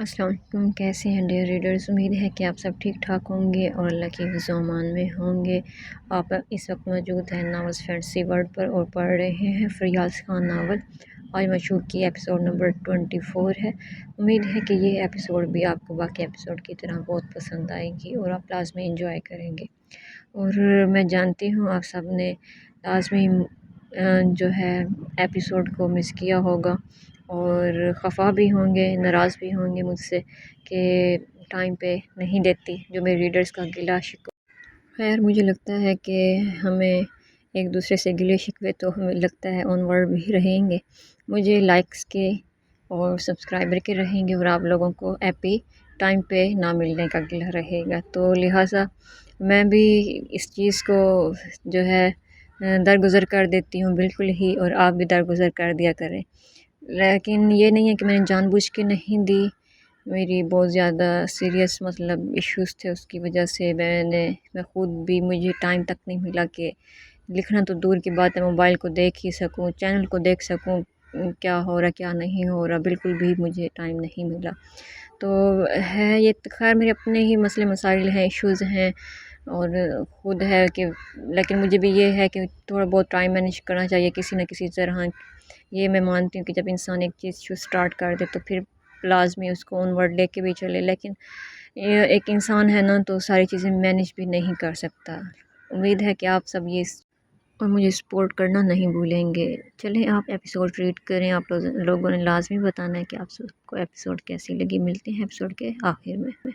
السلام علیکم، کیسے ہیں ڈیئر ریڈرز؟ امید ہے کہ آپ سب ٹھیک ٹھاک ہوں گے اور اللہ کی حفظ و امان میں ہوں گے۔ آپ اس وقت موجود ہیں ناولز فینٹسی ورلڈ پر اور پڑھ رہے ہیں فریاض خان ناول آج مشہور کی ایپیسوڈ نمبر 24 ہے۔ امید ہے کہ یہ ایپیسوڈ بھی آپ کو باقی ایپیسوڈ کی طرح بہت پسند آئے گی اور آپ لازمی انجوائے کریں گے، اور میں جانتی ہوں آپ سب نے لازمی جو ہے ایپیسوڈ کو مس کیا ہوگا اور خفا بھی ہوں گے، ناراض بھی ہوں گے مجھ سے کہ ٹائم پہ نہیں دیتی، جو میرے ریڈرز کا گلہ شکوہ۔ خیر، مجھے لگتا ہے کہ ہمیں ایک دوسرے سے گلے شکوے تو ہمیں لگتا ہے آن ورڈ بھی رہیں گے، مجھے لائکس کے اور سبسکرائبر کے رہیں گے، اور آپ لوگوں کو ایپی ٹائم پہ نہ ملنے کا گلہ رہے گا۔ تو لہٰذا میں بھی اس چیز کو جو ہے درگزر کر دیتی ہوں بالکل ہی، اور آپ بھی درگزر کر دیا کریں، لیکن یہ نہیں ہے کہ میں نے جان بوجھ کے نہیں دی، میری بہت زیادہ سیریس مطلب ایشوز تھے، اس کی وجہ سے میں خود بھی مجھے ٹائم تک نہیں ملا کہ لکھنا تو دور کی بات ہے، موبائل کو دیکھ ہی سکوں، چینل کو دیکھ سکوں کیا ہو رہا کیا نہیں ہو رہا، بالکل بھی مجھے ٹائم نہیں ملا۔ تو ہے یہ خیر میرے اپنے ہی مسئلے مسائل ہیں، ایشوز ہیں، اور خود ہے کہ لیکن مجھے بھی یہ ہے کہ تھوڑا بہت ٹائم مینیج کرنا چاہیے کسی نہ کسی طرح۔ یہ میں مانتی ہوں کہ جب انسان ایک چیز شو سٹارٹ کر دے تو پھر لازمی اس کو آن ورڈ لے کے بھی چلے، لیکن ایک انسان ہے نا تو ساری چیزیں مینیج بھی نہیں کر سکتا۔ امید ہے کہ آپ سب یہ اور مجھے سپورٹ کرنا نہیں بھولیں گے۔ چلیں آپ ایپیسوڈ ریڈ کریں، آپ لوگوں نے لازمی بتانا ہے کہ آپ سب کو ایپیسوڈ کیسی لگی۔ ملتے ہیں ایپیسوڈ کے آخر میں۔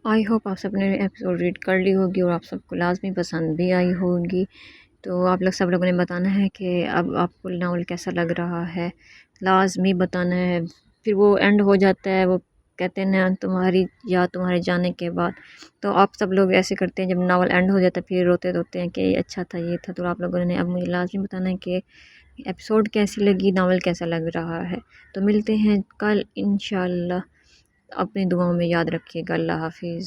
آئی ہوپ آپ سب نے ایپیسوڈ ریڈ کر لی ہوگی اور آپ سب کو لازمی پسند بھی آئی ہوگی. تو آپ لوگ سب لوگوں نے بتانا ہے کہ اب آپ کو ناول کیسا لگ رہا ہے، لازمی بتانا ہے. پھر وہ اینڈ ہو جاتا ہے، وہ کہتے ہیں تمہاری یا تمہارے جانے کے بعد. تو آپ سب لوگ ایسے کرتے ہیں جب ناول اینڈ ہو جاتا ہے پھر روتے روتے ہیں کہ یہ اچھا تھا یہ تھا. تو آپ لوگوں نے اب مجھے لازمی بتانا ہے کہ ایپیسوڈ کیسی لگی، ناول کیسا لگ رہا ہے. تو ملتے ہیں کل انشاءاللہ. اپنی دعاؤں میں یاد رکھیے گا. اللہ حافظ.